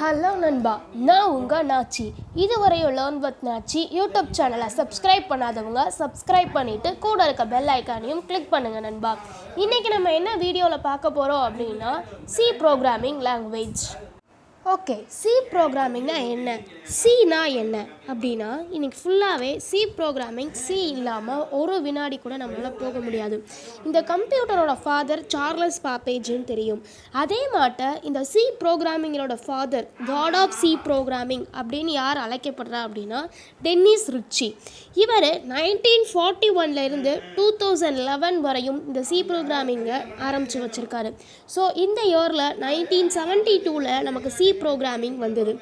Hello நண்பா, நான் உங்கள் நாச்சி. இதுவரையும் லேர்ன் வித் நாச்சி யூடியூப் சேனலை சப்ஸ்கிரைப் பண்ணாதவங்க சப்ஸ்கிரைப் பண்ணிவிட்டு கூட இருக்க பெல் ஐக்கானையும் கிளிக் பண்ணுங்கள் நண்பா. இன்றைக்கி நம்ம என்ன வீடியோவில் பார்க்க போகிறோம் அப்படின்னா C programming language. Okay, C ப்ரோக்ராமிங்னா என்ன, சினா என்ன அப்படின்னா இன்றைக்கி ஃபுல்லாகவே சி ப்ரோக்ராமிங், சி இல்லாமல் ஒரு வினாடி கூட நம்மளால் போக முடியாது. இந்த கம்ப்யூட்டரோட ஃபாதர் சார்லஸ் பாப்பேஜ்னு தெரியும். அதே மாட்ட இந்த சி ப்ரோக்ராமிங்களோட father, god of C programming அப்படின்னு யார் அழைக்கப்படுறா அப்படின்னா டென்னிஸ் ரிச்சி. இவர் 1941 2011 வரையும் இந்த சி ப்ரோக்ராமிங்கை ஆரம்பித்து வச்சுருக்காரு. ஸோ இந்த இயரில் 1972 நமக்கு சி ப்ரோக்ராமிங் வந்தது.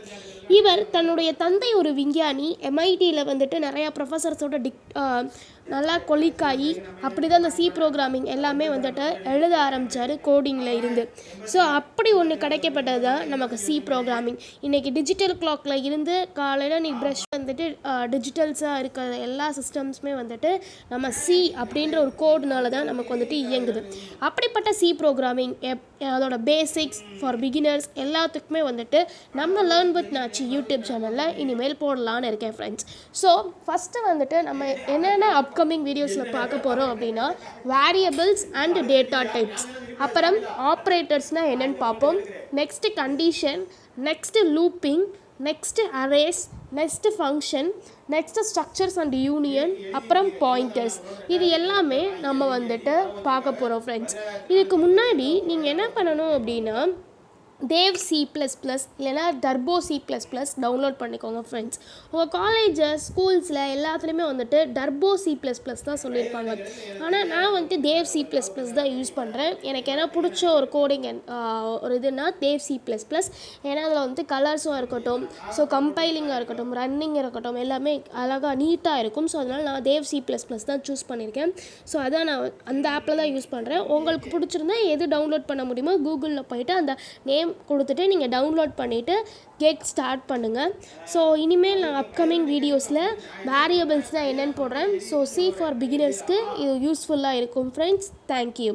இவர் தன்னுடைய தந்தை ஒரு விஞ்ஞானி, எம்ஐடியில் நிறையா ப்ரொஃபஸர்ஸோட நல்லா கொலிக்காயி அப்படி தான் இந்த சி ப்ரோக்ராமிங் எல்லாமே எழுத ஆரம்பித்தார் கோடிங்கில் இருந்து. ஸோ அப்படி ஒன்று கிடைக்கப்பட்டது தான் நமக்கு சி ப்ரோக்ராமிங். இன்றைக்கி டிஜிட்டல் கிளாக்கில் இருந்து காலையில் நீ ப்ரஷ் டிஜிட்டல்ஸாக இருக்கிற எல்லா சிஸ்டம்ஸுமே நம்ம சி அப்படின்ற ஒரு கோடுனால தான் நமக்கு இயங்குது. அப்படிப்பட்ட சி ப்ரோக்ராமிங் அதோட பேசிக்ஸ் ஃபார் பிகினர்ஸ் எல்லாத்துக்குமே நம்ம லேர்ன் வித் நாச்சி யூடியூப் சேனலில் இனிமேல் போடலான்னு இருக்கேன் ஃப்ரெண்ட்ஸ். ஸோ ஃபஸ்ட்டு நம்ம என்னென்ன அப்கமிங் வீடியோஸில் பார்க்க போகிறோம் அப்படின்னா வேரியபிள்ஸ் அண்ட் டேட்டா டைப்ஸ், அப்புறம் ஆப்ரேட்டர்ஸ்னால் என்னென்னு பார்ப்போம், next condition, next looping, next arrays, next function, next structures and union, அப்புறம் பாயிண்டர்ஸ். இது எல்லாமே நம்ம பார்க்க போகிறோம் ஃப்ரெண்ட்ஸ். இதுக்கு முன்னாடி நீங்கள் என்ன பண்ணணும் அப்படின்னா தேவ் C++ இல்லைனா டர்போ C++ டவுன்லோட் பண்ணிக்கோங்க ஃப்ரெண்ட்ஸ். உங்கள் காலேஜஸ் ஸ்கூல்ஸில் எல்லாத்துலேயுமே டர்போ C++ தான் சொல்லியிருப்பாங்க. ஆனால் நான் தேவ் C++ தான் யூஸ் பண்ணுறேன். எனக்கு என்ன பிடிச்ச ஒரு கோடிங் ஒரு இதுனா தேவ் C++. ஏன்னா அதில் கலர்ஸும் இருக்கட்டும், ஸோ கம்பைலிங்காக இருக்கட்டும், ரன்னிங் இருக்கட்டும், எல்லாமே அழகாக நீட்டாக இருக்கும். ஸோ அதனால் நான் தேவ் C++ தான் சூஸ் பண்ணியிருக்கேன். ஸோ அதான் நான் அந்த ஆப்பில் தான் யூஸ் பண்ணுறேன். உங்களுக்கு பிடிச்சிருந்தா எது டவுன்லோட் பண்ண முடியுமோ கூகுளில் போய்ட்டு அந்த நேம் கொடுத்துட்டு நீங்கள் டவுன்லோட் பண்ணிவிட்டு கேக் ஸ்டார்ட் பண்ணுங்கள். ஸோ இனிமேல் நான் அப்கமிங் வீடியோஸில் வேரியபிள்ஸ்னால் என்னென்னு போடுறேன். ஸோ சி ஃபார் பிகினர்ஸ்க்கு இது யூஸ்ஃபுல்லாக இருக்கும் ஃப்ரெண்ட்ஸ். தேங்க்யூ.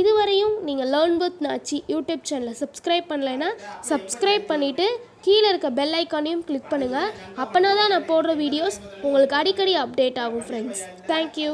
இதுவரையும் நீங்கள் லேர்ன் வித் நாச்சி யூடியூப் சேனலை சப்ஸ்கிரைப் பண்ணலைன்னா சப்ஸ்கிரைப் பண்ணிவிட்டு கீழே இருக்க பெல் ஐக்கானையும் கிளிக் பண்ணுங்கள். அப்போனா தான் நான் போடுற வீடியோஸ் உங்களுக்கு அடிக்கடி அப்டேட் ஆகும் ஃப்ரெண்ட்ஸ். தேங்க்யூ.